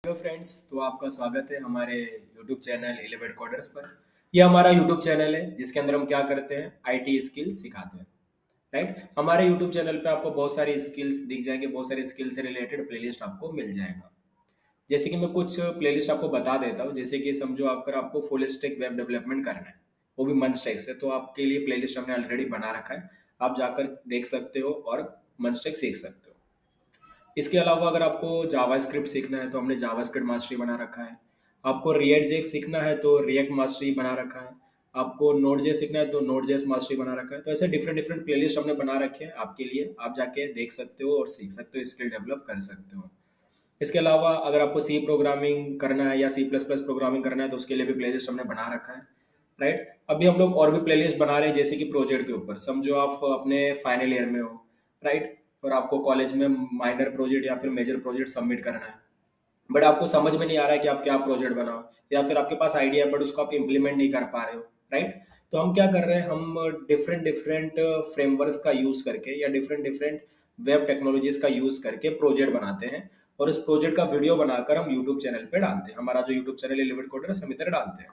Hello friends, तो आपका स्वागत है हमारे यूट्यूब चैनल इलेवेट कोडर्स पर। यह हमारा यूट्यूब चैनल है जिसके अंदर हम क्या करते हैं, आईटी स्किल्स सिखाते हैं। राइट, हमारे यूट्यूब चैनल पे आपको बहुत सारी स्किल्स दिख जाएंगे, बहुत सारी स्किल्स से रिलेटेड प्लेलिस्ट आपको मिल जाएगा। जैसे कि मैं कुछ प्लेलिस्ट आपको बता देता हूँ। जैसे कि समझो अगर आपको फुल स्टैक वेब डेवलपमेंट करना है, वो भी मंच स्टैक से, तो आपके लिए प्लेलिस्ट हमने ऑलरेडी बना रखा है। आप जाकर देख सकते हो और मंच स्टैक सीख सकते हो। इसके अलावा अगर आपको जावास्क्रिप्ट सीखना है तो हमने जावास्क्रिप्ट मास्टरी बना रखा है। आपको रिएक्ट जेएक्स सीखना है तो रिएक्ट मास्टरी बना रखा है। आपको नोड जे सीखना है तो नोड जेएस मास्टरी बना रखा है। तो ऐसे डिफरेंट डिफरेंट प्लेलिस्ट हमने बना रखे हैं आपके लिए। आप जाके देख सकते हो और सीख सकते हो, स्किल डेवलप कर सकते हो। इसके अलावा अगर आपको सी प्रोग्रामिंग करना है या सी प्लस प्लस प्रोग्रामिंग करना है तो उसके लिए भी प्लेलिस्ट हमने बना रखा है। राइट, अभी हम लोग और भी प्लेलिस्ट बना रहे हैं, जैसे कि प्रोजेक्ट के ऊपर। समझो आप अपने फाइनल ईयर में हो, राइट, और आपको कॉलेज में माइनर प्रोजेक्ट या फिर मेजर प्रोजेक्ट सबमिट करना है, बट आपको समझ में नहीं आ रहा है कि आप क्या प्रोजेक्ट बनाओ, या फिर आपके पास आइडिया है बट उसको आप इम्प्लीमेंट नहीं कर पा रहे हो। राइट, तो हम क्या कर रहे हैं, हम डिफरेंट डिफरेंट फ्रेमवर्क्स का यूज करके या डिफरेंट डिफरेंट वेब टेक्नोलॉजीज का यूज करके प्रोजेक्ट बनाते हैं, और इस प्रोजेक्ट का वीडियो बनाकर हम यूट्यूब चैनल पे डालते हैं। हमारा जो यूट्यूब चैनल है लिविड कोडर्स, हम इधर डालते हैं।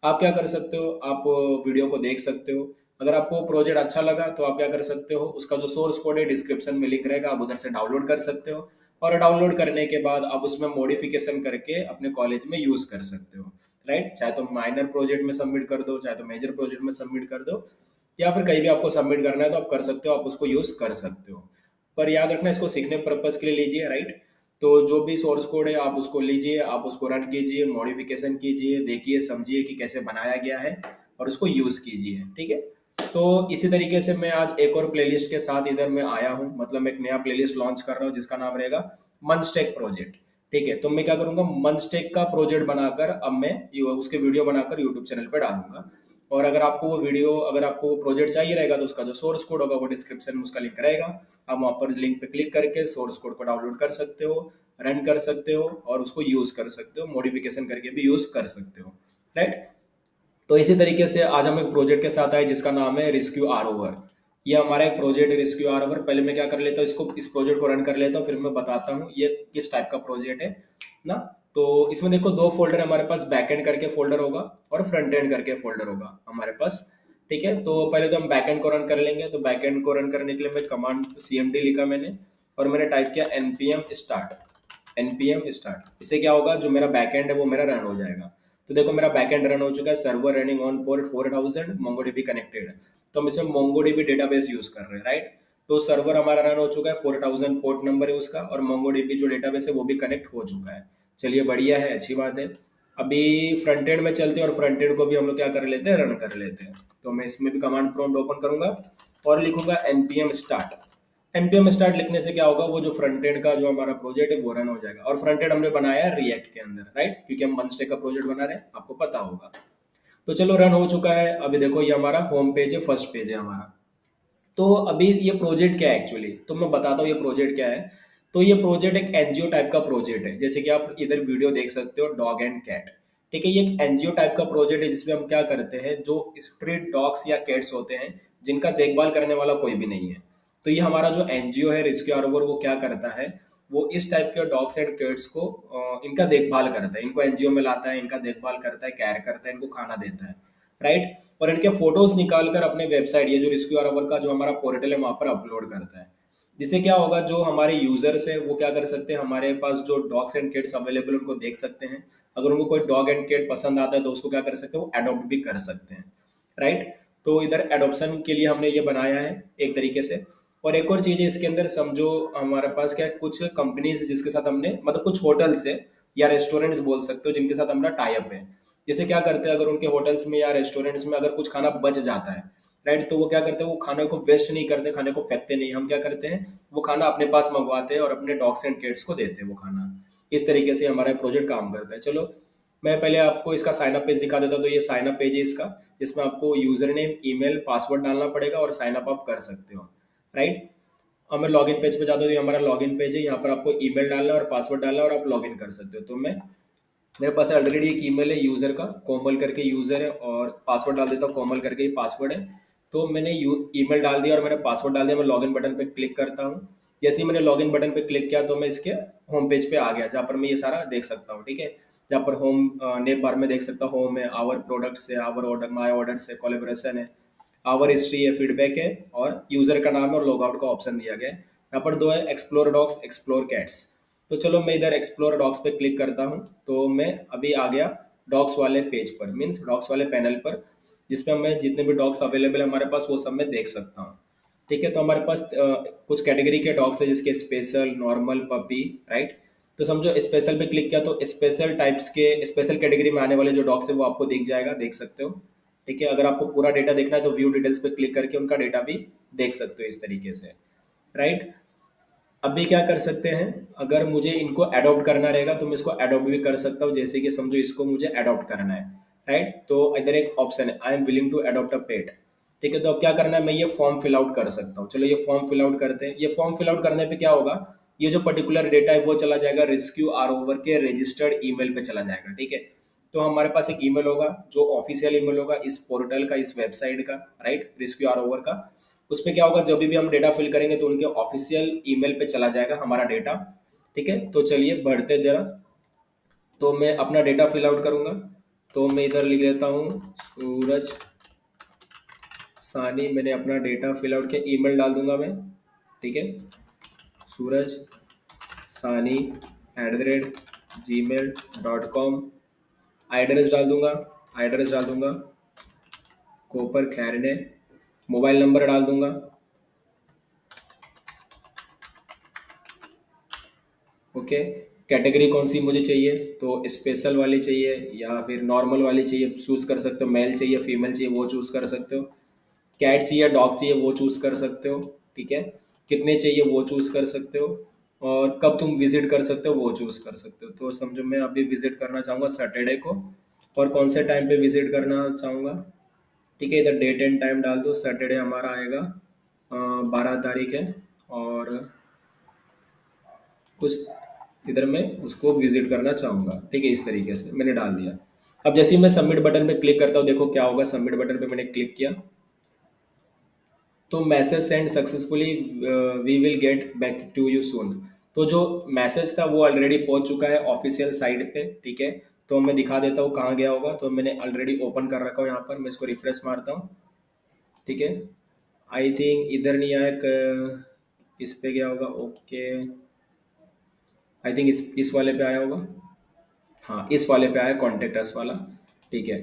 आप क्या कर सकते हो, आप वीडियो को देख सकते हो। अगर आपको प्रोजेक्ट अच्छा लगा तो आप क्या कर सकते हो, उसका जो सोर्स कोड है डिस्क्रिप्शन में लिंक रहेगा, आप उधर से डाउनलोड कर सकते हो। और डाउनलोड करने के बाद आप उसमें मॉडिफिकेशन करके अपने कॉलेज में यूज कर सकते हो। राइट, चाहे तो माइनर प्रोजेक्ट में सबमिट कर दो, चाहे तो मेजर प्रोजेक्ट में सबमिट कर दो, या फिर कहीं भी आपको सबमिट करना है तो आप कर सकते हो, आप उसको यूज कर सकते हो। पर याद रखना, इसको सीखने पर्पज के लिए लीजिए। राइट, तो जो भी सोर्स कोड है आप उसको लीजिए, आप उसको रन कीजिए, मॉडिफिकेशन कीजिए, देखिए समझिए कि कैसे बनाया गया है, और उसको यूज कीजिए। ठीक है, तो इसी तरीके से मैं आज एक और प्लेलिस्ट के साथ इधर मैं आया हूँ। मतलब मैं एक नया प्लेलिस्ट लॉन्च कर रहा हूँ जिसका नाम रहेगा मंचटेक प्रोजेक्ट। ठीक है, तो मैं क्या करूंगा, मंचटेक का प्रोजेक्ट बनाकर अब मैं उसके वीडियो बनाकर यूट्यूब चैनल पर डालूंगा। और अगर आपको वो वीडियो, अगर आपको वो प्रोजेक्ट चाहिए रहेगा तो उसका जो सोर्स कोड होगा वो डिस्क्रिप्शन में उसका लिंक रहेगा। आप वहाँ पर लिंक पे क्लिक करके सोर्स कोड को डाउनलोड कर सकते हो, रन कर सकते हो, और उसको यूज कर सकते हो, मॉडिफिकेशन करके भी यूज कर सकते हो। राइट, तो इसी तरीके से आज हम एक प्रोजेक्ट के साथ आए जिसका नाम है रेस्क्यू आर ओवर। ये हमारा एक प्रोजेक्ट है रेस्क्यू आर ओवर। पहले मैं क्या कर लेता हूँ, इसको इस प्रोजेक्ट को रन कर लेता हूँ, फिर मैं बताता हूँ ये किस टाइप का प्रोजेक्ट है ना। तो इसमें देखो दो फोल्डर है हमारे पास, बैक एंड करके फोल्डर होगा और फ्रंट एंड करके फोल्डर होगा हमारे पास। ठीक है, तो पहले तो हम बैक एंड को रन कर लेंगे। तो बैक एंड को रन करने के लिए मैं कमांड cmd लिखा मैंने, और मैंने टाइप किया npm स्टार्ट। इससे क्या होगा, जो मेरा बैकएंड है वो मेरा रन हो जाएगा। तो देखो मेरा बैकएंड रन हो चुका है, server running on port 4000, MongoDB connected. तो हम इसमें मोंगोडीबी डेटाबेस यूज कर रहे हैं। राइट, तो सर्वर हमारा रन हो चुका है, 4000 पोर्ट नंबर है उसका, और मोंगोडीबी जो डेटाबेस है वो भी कनेक्ट हो चुका है। चलिए बढ़िया है, अच्छी बात है। अभी फ्रंट एंड में चलते हैं और फ्रंट एंड को भी हम लोग क्या कर लेते हैं, रन कर लेते हैं। तो मैं इसमें भी कमांड प्रॉम्प्ट ओपन करूंगा और लिखूंगा npm स्टार्ट। npm स्टार्ट लिखने से क्या होगा, वो जो फ्रंट एंड का जो हमारा प्रोजेक्ट है वो रन हो जाएगा। और फ्रंट एंड हमने बनाया है रिएक्ट के अंदर। राइट, क्योंकि हम मंचटेक का प्रोजेक्ट बना रहे हैं, आपको पता होगा। तो चलो रन हो चुका है। अभी देखो ये हमारा होम पेज है, फर्स्ट पेज है हमारा। तो अभी ये प्रोजेक्ट क्या है एक्चुअली, तो मैं बताता हूँ ये प्रोजेक्ट क्या है। तो ये प्रोजेक्ट एक एनजीओ टाइप का प्रोजेक्ट है, जैसे कि आप इधर वीडियो देख सकते हो, डॉग एंड कैट। ठीक है, ये एक एनजीओ टाइप का प्रोजेक्ट है जिसमें हम क्या करते हैं, जो स्ट्रीट डॉग्स या कैट्स होते हैं जिनका देखभाल करने वाला कोई भी नहीं है। तो ये हमारा जो एनजीओ है रेस्क्यू आर्वर, वो क्या करता है, वो इस टाइप के डॉग्स एंड कैट्स को इनका देखभाल करता है, इनको एनजीओ में लाता है, इनका देखभाल करता है, केयर करता है, इनको खाना देता है। राइट, और इनके फोटोज निकाल कर अपने वेबसाइट, ये जो रेस्क्यू आवर का जो हमारा पोर्टल है वहां पर अपलोड करता है। जिससे क्या होगा, जो हमारे यूजर्स है वो क्या कर सकते हैं, हमारे पास जो डॉग्स एंड किड्स अवेलेबल उनको देख सकते हैं। अगर उनको कोई डॉग एंड किड पसंद आता है तो उसको क्या कर सकते हैं, वो अडॉप्ट भी कर सकते हैं। राइट, तो इधर एडॉप्शन के लिए हमने ये बनाया है एक तरीके से। और एक और चीज है इसके अंदर, समझो हमारे पास क्या है, कुछ कंपनीज जिसके साथ हमने, मतलब कुछ होटल्स है या रेस्टोरेंट्स बोल सकते हो, जिनके साथ हमारा टाई अप है। जैसे क्या करते हैं, अगर उनके होटल्स में या रेस्टोरेंट्स में अगर कुछ खाना बच जाता है, राइट, तो वो क्या करते हैं, वो खाने को वेस्ट नहीं करते, खाने को फेंकते नहीं। हम क्या करते हैं, वो खाना अपने पास मंगवाते हैं और अपने डॉग्स एंड किड्स को देते हैं वो खाना। इस तरीके से हमारा प्रोजेक्ट काम करता है। चलो मैं पहले आपको इसका साइन अप पेज दिखा देता हूं। तो ये साइन अप पेज है इसका, जिसमें आपको यूजर नेम, ईमेल, पासवर्ड डालना पड़ेगा और साइन अप आप कर सकते हो। राइट, और मैं लॉगिन पेज पे जाता हूँ, तो ये हमारा लॉगिन पेज है। यहाँ पर आपको ईमेल डालना है और पासवर्ड डालना है और आप लॉगिन कर सकते हो। तो मैं, मेरे पास ऑलरेडी एक ईमेल है यूज़र का, कोमल करके यूज़र है, और पासवर्ड डाल देता हूँ, कोमल करके ही पासवर्ड है। तो मैंने ईमेल डाल दिया और मैंने पासवर्ड डाल दिया। मैं लॉगिन बटन पे क्लिक करता हूँ जैसे ही मैंने लॉगिन बटन पे क्लिक किया तो मैं इसके होम पेज पे आ गया, जहाँ पर मैं ये सारा देख सकता हूँ, ठीक है। जहाँ पर होम नेम बार में देख सकता हूँ, होम है, आवर प्रोडक्ट्स है, आवर ऑर्डर, माई ऑर्डर्स है, कोलेब्रेशन है, आवर हिस्ट्री है, फीडबैक है, और यूजर का नाम है, और लॉगआउट का ऑप्शन दिया गया है। यहाँ पर दो है, एक्सप्लोर डॉग्स, एक्सप्लोर कैट्स। तो चलो मैं इधर एक्सप्लोर डॉग्स पे क्लिक करता हूँ, तो मैं अभी आ गया डॉग्स वाले पेज पर, मीन्स डॉग्स वाले पैनल पर, जिसपे मैं जितने भी डॉग्स अवेलेबल है हमारे पास वो सब मैं देख सकता हूँ। ठीक है, तो हमारे पास कुछ कैटेगरी के डॉग्स है, जिसके स्पेशल, नॉर्मल, पपी, राइट। तो समझो स्पेशल पे क्लिक किया तो स्पेशल टाइप्स के, स्पेशल कैटेगरी में आने वाले जो डॉग्स है वो आपको दिख जाएगा, देख सकते हो। ठीक है, अगर आपको पूरा डेटा देखना है तो व्यू डिटेल्स पे क्लिक करके उनका डेटा भी देख सकते हो इस तरीके से, राइट। अभी क्या कर सकते हैं, अगर मुझे इनको अडॉप्ट करना रहेगा तो मैं इसको अडॉप्ट भी कर सकता हूँ, जैसे कि समझो इसको मुझे अडॉप्ट करना है, राइट। तो इधर एक ऑप्शन है, I am willing to adopt a pet. ठीक है, तो अब क्या करना है, मैं ये फॉर्म फिल आउट कर सकता हूँ। चलो ये फॉर्म फिल आउट करते हैं। ये फॉर्म फिल आउट करने पे क्या होगा, ये जो पर्टिकुलर डेटा है वो चला जाएगा रेस्क्यू आर ओवर के रजिस्टर्ड ईमेल पे चला जाएगा, ठीक है। तो हमारे पास एक ईमेल होगा जो ऑफिशियल ईमेल होगा इस पोर्टल का, इस वेबसाइट का, राइट, रेस्क्यू आर ओवर का। उस पे क्या होगा, जब भी हम डेटा फिल करेंगे तो उनके ऑफिशियल ईमेल पे चला जाएगा हमारा डेटा। ठीक है, तो चलिए बढ़ते जरा। तो मैं अपना डेटा फिल आउट करूंगा, तो मैं इधर लिख देता हूँ सूरज सानी। मैंने अपना डेटा फिल आउट किया, ईमेल डाल दूंगा मैं, ठीक है, सूरज सानी @gmail.com। एड्रेस डाल दूंगा कोपर खैरने। मोबाइल नंबर डाल दूंगा, ओके। कैटेगरी कौन सी मुझे चाहिए, तो स्पेशल वाली चाहिए या फिर नॉर्मल वाली चाहिए, चूज कर सकते हो। मेल चाहिए, फीमेल चाहिए, वो चूज कर सकते हो। कैट चाहिए, डॉग चाहिए, वो चूज कर सकते हो, ठीक है। कितने चाहिए वो चूज कर सकते हो, और कब तुम विजिट कर सकते हो वो चूज कर सकते हो। तो समझो मैं अभी विजिट करना चाहूँगा सैटरडे को, और कौन से टाइम पे विजिट करना चाहूँगा, ठीक है। इधर डेट एंड टाइम डाल दो, सैटरडे हमारा आएगा 12 तारीख है, और कुछ इधर मैं उसको विजिट करना चाहूँगा, ठीक है। इस तरीके से मैंने डाल दिया। अब जैसे ही मैं सबमिट बटन पे क्लिक करता हूँ, देखो क्या होगा, सबमिट बटन पे मैंने क्लिक किया तो message send successfully, we will get back to you soon. तो जो मैसेज था वो ऑलरेडी पहुंच चुका है ऑफिशियल साइट पे, ठीक है। तो मैं दिखा देता हूँ कहाँ गया होगा। तो मैंने ऑलरेडी ओपन कर रखा हूँ यहाँ पर, मैं इसको रिफ्रेश मारता हूँ, ठीक है। आई थिंक इधर नहीं आया, इस पे गया होगा, ओके। आई थिंक इस वाले पे आया होगा, हाँ इस वाले पे आया, कॉन्टेक्ट अस वाला, ठीक है।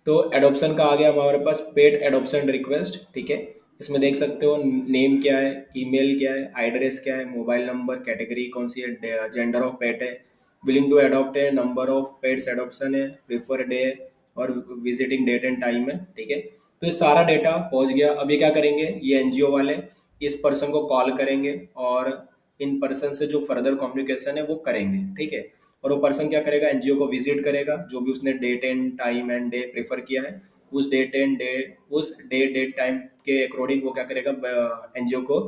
तो एडॉप्शन का आ गया हमारे पास, पेड एडॉप्शन रिक्वेस्ट, ठीक है। इसमें देख सकते हो नेम क्या है, ईमेल क्या है, एड्रेस क्या है, मोबाइल नंबर, कैटेगरी कौन सी है, जेंडर ऑफ पेट है, विलिंग टू अडॉप्ट है, नंबर ऑफ पेट्स एडॉप्शन है, प्रीफर डे है, और विजिटिंग डेट एंड टाइम है, ठीक है। तो ये सारा डेटा पहुंच गया। अभी क्या करेंगे, ये एनजीओ वाले इस पर्सन को कॉल करेंगे, और इन पर्सन से जो फर्दर कम्युनिकेशन है वो करेंगे, ठीक है। और वो पर्सन क्या करेगा, एनजीओ को विजिट करेगा, जो भी उसने date and time and day prefer किया है, उस डेट एंड डे, उस डे डेट टाइम के अकॉर्डिंग वो क्या करेगा, एनजीओ को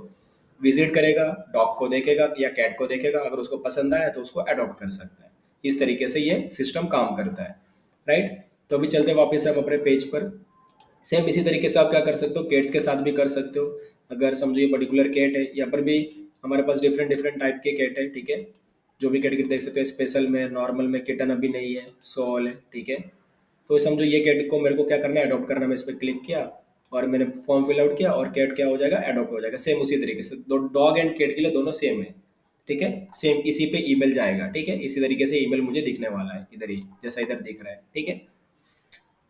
विजिट करेगा, डॉग को देखेगा या कैट को देखेगा, अगर उसको पसंद आया तो उसको अडॉप्ट कर सकता है। इस तरीके से ये सिस्टम काम करता है, राइट। तो अभी चलते हैं वापस हम अपने पेज पर। सेम इसी तरीके से आप क्या कर सकते हो, केट्स के साथ भी कर सकते हो। अगर समझो ये पर्टिकुलर केट है, यहाँ पर भी हमारे पास डिफरेंट डिफरेंट टाइप के केट है, ठीक है। जो भी कैटेगरी देख सकते हो, स्पेशल में, नॉर्मल में, किटन अभी नहीं है, सॉल है, ठीक है। तो समझो ये कैट को मेरे को क्या करना है, अडॉप्ट करना है। मैं इस पर क्लिक किया और मैंने फॉर्म फिल आउट किया, और कैट क्या हो जाएगा, अडॉप्ट हो जाएगा। सेम उसी तरीके से दो डॉग एंड कैट के लिए दोनों सेम है, ठीक है। सेम इसी पे ईमेल जाएगा, ठीक है। इसी तरीके से ईमेल मुझे दिखने वाला है इधर ही, जैसा इधर दिख रहा है, ठीक है।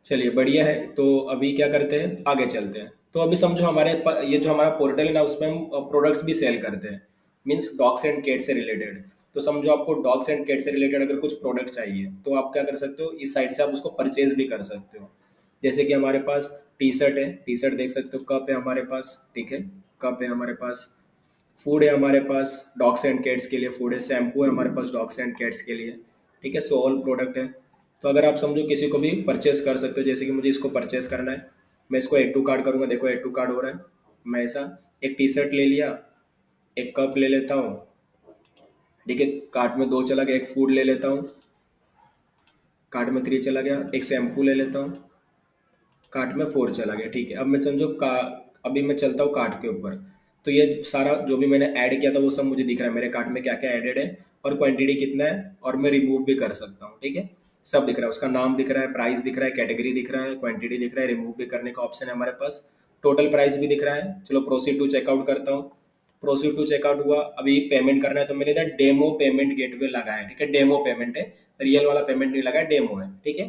चलिए बढ़िया है। तो अभी क्या करते हैं, आगे चलते हैं। तो अभी समझो ये जो हमारा पोर्टल है ना, उसमें हम प्रोडक्ट्स भी सेल करते हैं, मीन्स डॉग्स एंड कैट से रिलेटेड। तो समझो आपको डॉग्स एंड कैट से रिलेटेड अगर कुछ प्रोडक्ट चाहिए तो आप क्या कर सकते हो, इस साइट से आप उसको परचेज भी कर सकते हो। जैसे कि हमारे पास टी शर्ट है, टी शर्ट देख सकते हो, कप है हमारे पास, ठीक है, कप है हमारे पास, फूड है हमारे पास, डॉग्स एंड कैट्स के लिए फूड है, शैम्पू है हमारे पास डॉग्स एंड कैट्स के लिए, ठीक है। सो ऑल प्रोडक्ट है। तो अगर आप समझो किसी को भी परचेस कर सकते हो, जैसे कि मुझे इसको परचेस करना है, मैं इसको एड टू कार्ड करूँगा, देखो एड टू कार्ड हो रहा है। मैं ऐसा एक टी शर्ट ले लिया, एक कप ले लेता हूँ, ठीक है, कार्ट में 2 चला गया, एक फूड ले लेता हूँ, कार्ट में 3 चला गया, एक शैम्पू ले लेता हूँ, कार्ट में 4 चला गया, ठीक है। अब मैं समझो अभी मैं चलता हूँ कार्ट के ऊपर, तो ये सारा जो भी मैंने ऐड किया था वो सब मुझे दिख रहा है, मेरे कार्ट में क्या क्या एडेड है और क्वांटिटी कितना है, और मैं रिमूव भी कर सकता हूँ। ठीक है, सब दिख रहा है, उसका नाम दिख रहा है, प्राइस दिख रहा है, कैटेगरी दिख रहा है, क्वांटिटी दिख रहा है, रिमूव भी करने का ऑप्शन है हमारे पास, टोटल प्राइस भी दिख रहा है। चलो प्रोसीड टू चेकआउट करता हूँ। प्रोसीड टू चेकआउट हुआ, अभी पेमेंट करना है तो मैंने इधर डेमो पेमेंट गेटवे लगाया है। ठीक है, डेमो पेमेंट है, रियल वाला पेमेंट नहीं लगा है, डेमो है। ठीक है,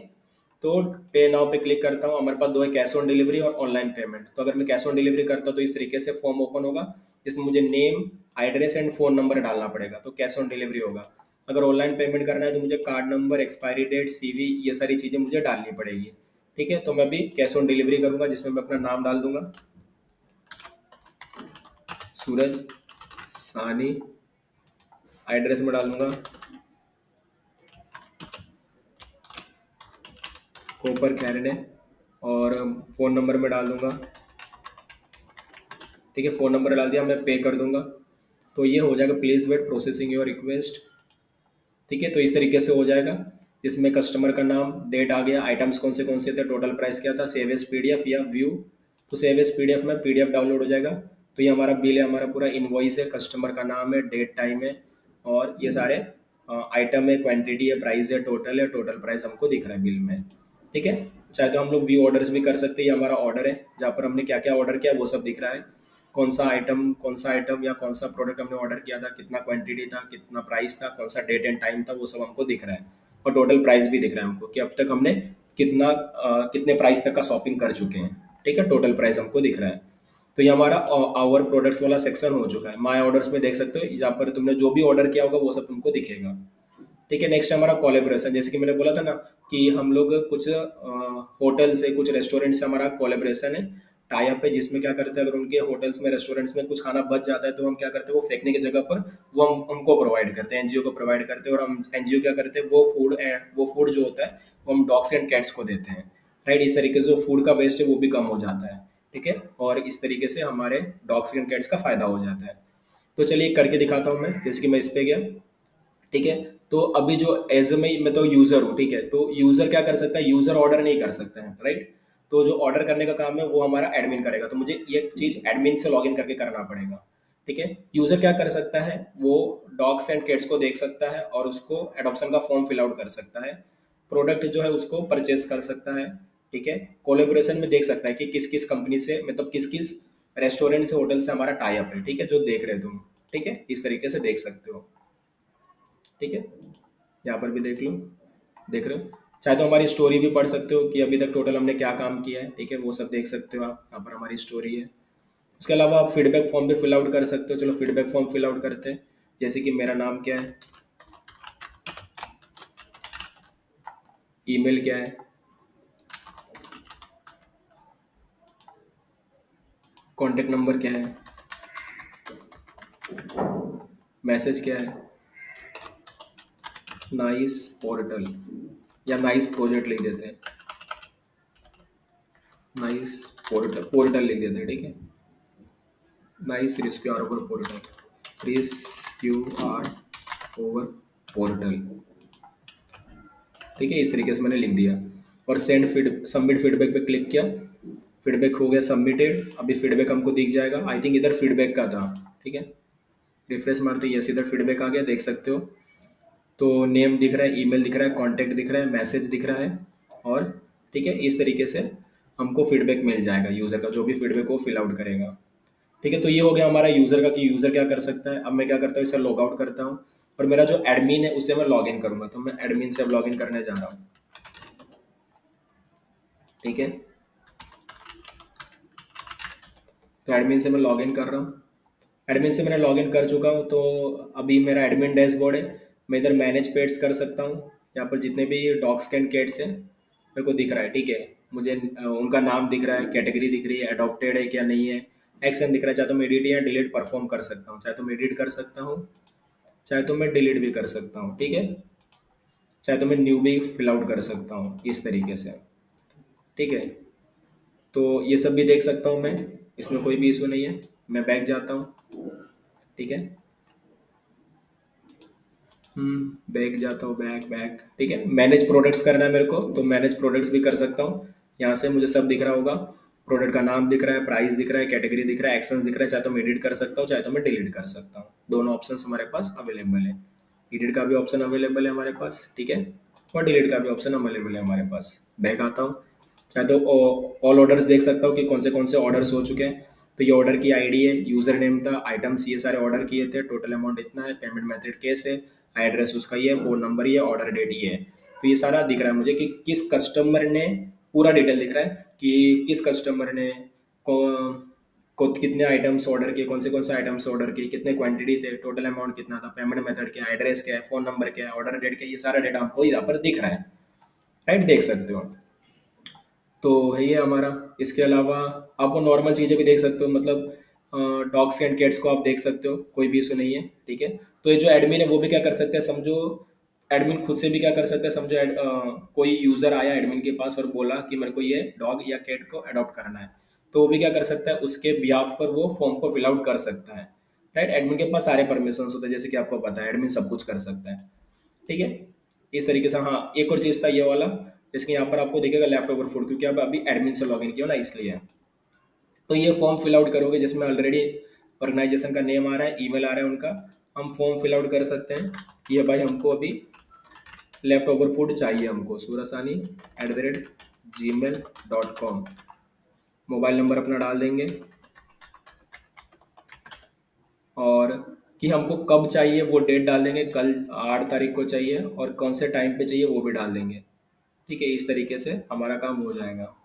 तो पे नाउ पे क्लिक करता हूँ। हमारे पास दो है, कैश ऑन डिलीवरी और ऑनलाइन पेमेंट। तो अगर मैं कैश ऑन डिलीवरी करता हूँ तो इस तरीके से फॉर्म ओपन होगा, जिसमें मुझे name, address and phone number डालना पड़ेगा, तो कैश ऑन डिलीवरी होगा। अगर ऑनलाइन पेमेंट करना है तो मुझे card number, expiry date, CV, ये सारी चीज़ें मुझे डालनी पड़ेगी। ठीक है, तो मैं अभी कैश ऑन डिलीवरी करूँगा, जिसमें मैं अपना नाम डाल दूंगा, सूरज सानी, एड्रेस में डालूंगा कोपर कैरने, और फ़ोन नंबर में डाल दूंगा। ठीक है, फ़ोन नंबर डाल दिया, मैं पे कर दूंगा। तो ये हो जाएगा, please wait processing your request. ठीक है, तो इस तरीके से हो जाएगा, जिसमें कस्टमर का नाम, डेट आ गया, आइटम्स कौन से थे, टोटल प्राइस क्या था, सेव एज पीडीएफ या व्यू। तो सेव एज पीडीएफ में पीडीएफ डाउनलोड हो जाएगा। तो ये हमारा बिल है, हमारा पूरा इनवॉइस है, कस्टमर का नाम है, डेट टाइम है, और ये सारे आइटम है, क्वांटिटी है, प्राइस है, टोटल प्राइस हमको दिख रहा है बिल में। ठीक है, चाहे तो हम लोग व्यू ऑर्डर्स भी कर सकते हैं, ये हमारा ऑर्डर है जहाँ पर हमने क्या क्या ऑर्डर किया वो सब दिख रहा है, कौन सा आइटम या कौन सा प्रोडक्ट हमने ऑर्डर किया था, कितना क्वांटिटी था, कितना प्राइस था, कौन सा डेट एंड टाइम था, वो सब हमको दिख रहा है। और टोटल प्राइस भी दिख रहा है हमको कि अब तक हमने कितने प्राइस तक का शॉपिंग कर चुके हैं। ठीक है, टोटल प्राइस हमको दिख रहा है। तो ये हमारा आवर प्रोडक्ट्स वाला सेक्शन हो चुका है। माय ऑर्डर्स में देख सकते हो, यहाँ पर तुमने जो भी ऑर्डर किया होगा वो सब तुमको दिखेगा। ठीक है, नेक्स्ट हमारा कोलेब्रेशन, जैसे कि मैंने बोला था ना कि हम लोग कुछ होटल से, कुछ रेस्टोरेंट से हमारा कोलेब्रेशन है, टाई अप है, जिसमें क्या करते हैं, अगर उनके होटल्स में, रेस्टोरेंट्स में कुछ खाना बच जाता है तो हम क्या करते हैं, वो फेंकने की जगह पर वो हम उनको प्रोवाइड करते हैं, एनजीओ को प्रोवाइड करते हैं, और हम एनजीओ क्या करते हैं, वो फूड जो होता है वो हम डॉग्स एंड कैट्स को देते हैं। राइट, इस तरीके से जो फूड का वेस्ट है वो भी कम हो जाता है। ठीक है, और इस तरीके से हमारे डॉग्स एंड कैट्स का फायदा हो जाता है। तो चलिए करके दिखाता हूँ मैं, जैसे कि मैं इस पे गया। ठीक है, तो अभी जो एज मैं तो यूजर हूँ। ठीक है, तो यूजर क्या कर सकता है, यूजर ऑर्डर नहीं कर सकता है। राइट, तो जो ऑर्डर करने का काम है वो हमारा एडमिन करेगा, तो मुझे ये चीज एडमिन से लॉगिन करके करना पड़ेगा। ठीक है, यूजर क्या कर सकता है, वो डॉग्स एंड कैट्स को देख सकता है और उसको एडॉप्शन का फॉर्म फिल आउट कर सकता है, प्रोडक्ट जो है उसको परचेज कर सकता है। ठीक है, कोलेबोरेशन में देख सकता है कि किस किस कंपनी से, मतलब किस किस रेस्टोरेंट से, होटल से हमारा टाई अप है। ठीक है, जो देख रहे हो तुम। ठीक है, इस तरीके से देख सकते हो। ठीक है, यहाँ पर भी देख लो, देख रहे हो। चाहे तो हमारी स्टोरी भी पढ़ सकते हो कि अभी तक टोटल हमने क्या काम किया है। ठीक है, वो सब देख सकते हो आप, यहाँ पर हमारी स्टोरी है। उसके अलावा आप फीडबैक फॉर्म भी फिल आउट कर सकते हो। चलो फीडबैक फॉर्म फिल आउट करते हैं, जैसे कि मेरा नाम क्या है, ईमेल क्या है, कॉन्टेक्ट नंबर क्या है, मैसेज क्या है, नाइस पोर्टल या नाइस प्रोजेक्ट लिख देते हैं, नाइस पोर्टल, पोर्टल लिख देते हैं। ठीक है, nice rescue are over portal, rescue are over portal. ठीक है, इस तरीके से मैंने लिख दिया, और सेंड फीड सबमिट फीडबैक पे क्लिक किया, फीडबैक हो गया सबमिटेड। अभी फीडबैक हमको दिख जाएगा, आई थिंक इधर फीडबैक का था। ठीक है, रिफ्रेश मारते ही यस, इधर फीडबैक आ गया, देख सकते हो। तो नेम दिख रहा है, ईमेल दिख रहा है, कॉन्टैक्ट दिख रहा है, मैसेज दिख रहा है, और ठीक है, इस तरीके से हमको फीडबैक मिल जाएगा यूज़र का, जो भी फीडबैक वो फिल आउट करेगा। ठीक है, तो ये हो गया हमारा यूज़र का कि यूज़र क्या कर सकता है। अब मैं क्या करता हूँ, इसे लॉग आउट करता हूँ, और मेरा जो एडमिन है उसे मैं लॉग इन करूँगा। तो मैं एडमिन से अब लॉग इन करने जा रहा हूँ। ठीक है, तो एडमिन से मैं लॉग इन कर रहा हूँ। एडमिन से मैंने लॉग इन कर चुका हूँ, तो अभी मेरा एडमिन डैशबोर्ड है। मैं इधर मैनेज पेट्स कर सकता हूँ, यहाँ पर जितने भी डॉग्स एंड कैट्स हैं मेरे को दिख रहा है। ठीक है, मुझे उनका नाम दिख रहा है, कैटेगरी दिख रही है, अडॉप्टेड है क्या नहीं है, एक्शन दिख रहा है। चाहे तो मैं एडिट या डिलीट परफॉर्म कर सकता हूँ, चाहे तो मैं एडिट कर सकता हूँ, चाहे तो मैं डिलीट भी कर सकता हूँ। ठीक है, चाहे तो मैं न्यू भी फिल आउट कर सकता हूँ, इस तरीके से। ठीक है, तो ये सब भी देख सकता हूँ मैं, इसमें कोई भी इशू नहीं है। मैं बैक जाता हूँ। ठीक है, बैक जाता हूँ, बैक बैक। ठीक है, मैनेज प्रोडक्ट्स करना है मेरे को, तो मैनेज प्रोडक्ट्स भी कर सकता हूँ। यहाँ से मुझे सब दिख रहा होगा, प्रोडक्ट का नाम दिख रहा है, प्राइस दिख रहा है, कैटेगरी दिख रहा है, एक्शंस दिख रहा है। चाहे तो मैं एडिट कर सकता हूँ, चाहे तो मैं डिलीट कर सकता हूँ। दोनों ऑप्शन हमारे पास अवेलेबल है। एडिट का भी ऑप्शन अवेलेबल है हमारे पास, ठीक है, और डिलीट का भी ऑप्शन अवेलेबल है हमारे पास। बैक आता हूँ, चाहे तो ऑल ऑर्डर्स देख सकता हूँ कि कौन से ऑर्डर्स हो चुके हैं। तो ये ऑर्डर की आईडी है, यूजर नेम था, आइटम्स ये सारे ऑर्डर किए थे, टोटल अमाउंट इतना है, पेमेंट मेथड कैश है, एड्रेस उसका ये है, फ़ोन नंबर ये, ऑर्डर डेट ये है। तो ये सारा दिख रहा है मुझे कि किस कस्टमर ने, पूरा डिटेल दिख रहा है कि किस कस्टमर ने को, कितने आइटम्स ऑर्डर किए, कौन से आइटम्स ऑर्डर किए, कितने क्वांटिटी थे, टोटल अमाउंट कितना था, पेमेंट मेथड क्या है, एड्रेस क्या है, फ़ोन नंबर क्या है, ऑर्डर डेट क्या है, ये सारा डेटा हमको यहाँ पर दिख रहा है। राइट, देख सकते हो। तो है ये हमारा। इसके अलावा आप वो नॉर्मल चीज़ें भी देख सकते हो, मतलब डॉग्स एंड कैट्स को आप देख सकते हो, कोई भी इशू नहीं है, ठीक है। तो ये जो एडमिन है वो भी क्या कर सकते हैं, समझो एडमिन खुद से भी क्या कर सकते हैं, समझो कोई यूज़र आया एडमिन के पास और बोला कि मेरे को ये डॉग या कैट को अडॉप्ट करना है, तो वो भी क्या कर सकता है, उसके बिहाफ पर वो फॉर्म को फिल आउट कर सकता है। राइट, एडमिन के पास सारे परमिशन होते हैं, जैसे कि आपको पता है एडमिन सब कुछ कर सकता है, ठीक है। इस तरीके से। हाँ, एक और चीज़ था ये वाला, जैसे यहाँ पर आपको दिखेगा लेफ्ट ओवर फूड, क्योंकि आप अभी एडमिन से लॉगिन किया हो ना, इसलिए। तो ये फॉर्म फिल आउट करोगे जिसमें ऑलरेडी ऑर्गेनाइजेशन का नेम आ रहा है, ईमेल आ रहा है उनका। हम फॉर्म फिल आउट कर सकते हैं कि ये भाई हमको अभी लेफ्ट ओवर फूड चाहिए, हमको surasani@gmail.com। मोबाइल नंबर अपना डाल देंगे, और कि हमको कब चाहिए वो डेट डाल देंगे, कल 8 तारीख को चाहिए, और कौन से टाइम पे चाहिए वो भी डाल देंगे, ठीक है। इस तरीके से हमारा काम हो जाएगा।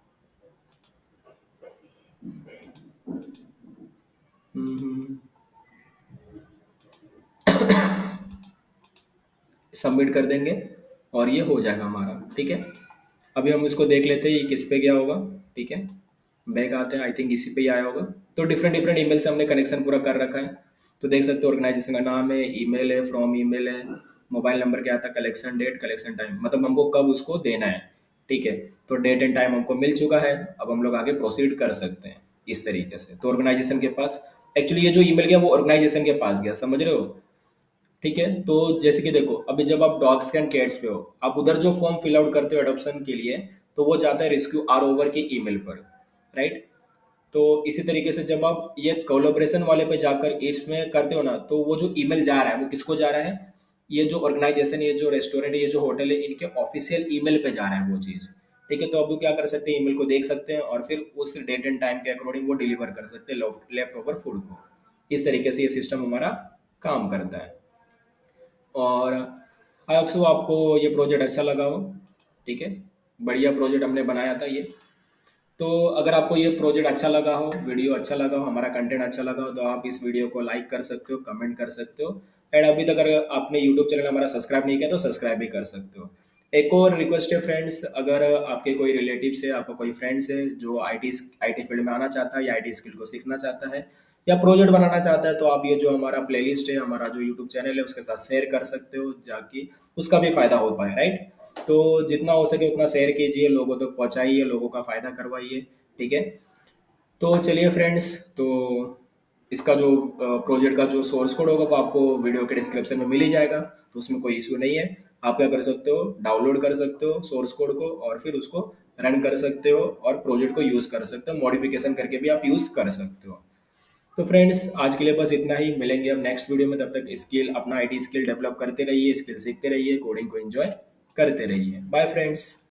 सबमिट कर देंगे और ये हो जाएगा हमारा, ठीक है। अभी हम इसको देख लेते हैं ये किस पे गया होगा, ठीक है। बैक आते हैं, आई थिंक इसी पे ही आया होगा। तो डिफरेंट डिफरेंट ईमेल से हमने कनेक्शन पूरा कर रखा है। तो देख सकते हो ऑर्गेनाइजेशन का नाम है, ईमेल है, फ्रॉम ईमेल है, मोबाइल नंबर क्या था, कलेक्शन डेट, कलेक्शन टाइम, मतलब हमको कब उसको देना है, ठीक है। तो डेट एंड टाइम हमको मिल चुका है, अब हम लोग आगे प्रोसीड कर सकते हैं इस तरीके से। तो ऑर्गेनाइजेशन के पास, एक्चुअली ये जो ईमेल गया वो ऑर्गेनाइजेशन के पास गया, समझ रहे हो, ठीक है। तो जैसे कि देखो, अभी जब आप डॉग्स एंड कैट्स पे हो, आप उधर जो फॉर्म फिल आउट करते हो एडॉप्शन के लिए, तो वो जाता है रेस्क्यू आर ओवर के ईमेल पर, राइट। तो इसी तरीके से जब आप ये कोलैबोरेशन वाले पे जाकर इसमें करते हो ना, तो वो जो ईमेल जा रहा है वो किसको जा रहा है, ये जो ऑर्गेनाइजेशन, ये जो रेस्टोरेंट, ये जो होटल है, इनके ऑफिशियल ईमेल पे जा रहा है वो चीज़, ठीक है। तो अब वो क्या कर सकते हैं, ईमेल को देख सकते हैं और फिर उस डेट एंड टाइम के अकॉर्डिंग वो डिलीवर कर सकते हैं लेफ्ट ओवर फूड को। इस तरीके से ये सिस्टम हमारा काम करता है। और आई होप सो आपको ये प्रोजेक्ट अच्छा लगा हो, ठीक है। बढ़िया प्रोजेक्ट हमने बनाया था ये। तो अगर आपको ये प्रोजेक्ट अच्छा लगा हो, वीडियो अच्छा लगा हो, हमारा कंटेंट अच्छा लगा हो, तो आप इस वीडियो को लाइक कर सकते हो, कमेंट कर सकते हो। एंड अभी तक अगर आपने यूट्यूब चैनल हमारा सब्सक्राइब नहीं किया तो सब्सक्राइब भी कर सकते हो। एक और रिक्वेस्ट है फ्रेंड्स, अगर आपके कोई रिलेटिव्स है, आपका कोई फ्रेंड्स है जो आईटी फील्ड में आना चाहता है या आईटी स्किल को सीखना चाहता है या प्रोजेक्ट बनाना चाहता है, तो आप ये जो हमारा प्लेलिस्ट है, हमारा जो यूट्यूब चैनल है, उसके साथ शेयर कर सकते हो, जाकि उसका भी फायदा हो पाए, राइट। तो जितना हो सके उतना शेयर कीजिए, लोगों तक पहुंचाइए, लोगों का फायदा करवाइए, ठीक है। तो चलिए फ्रेंड्स, तो इसका जो प्रोजेक्ट का जो सोर्स कोड होगा वो आपको वीडियो के डिस्क्रिप्शन में मिल ही जाएगा, तो उसमें कोई इशू नहीं है। आप क्या कर सकते हो, डाउनलोड कर सकते हो सोर्स कोड को और फिर उसको रन कर सकते हो और प्रोजेक्ट को यूज़ कर सकते हो, मॉडिफिकेशन करके भी आप यूज़ कर सकते हो। तो फ्रेंड्स, आज के लिए बस इतना ही, मिलेंगे अब नेक्स्ट वीडियो में। तब तक स्किल, अपना आईटी स्किल डेवलप करते रहिए, स्किल सीखते रहिए, कोडिंग को एंजॉय करते रहिए। Bye friends.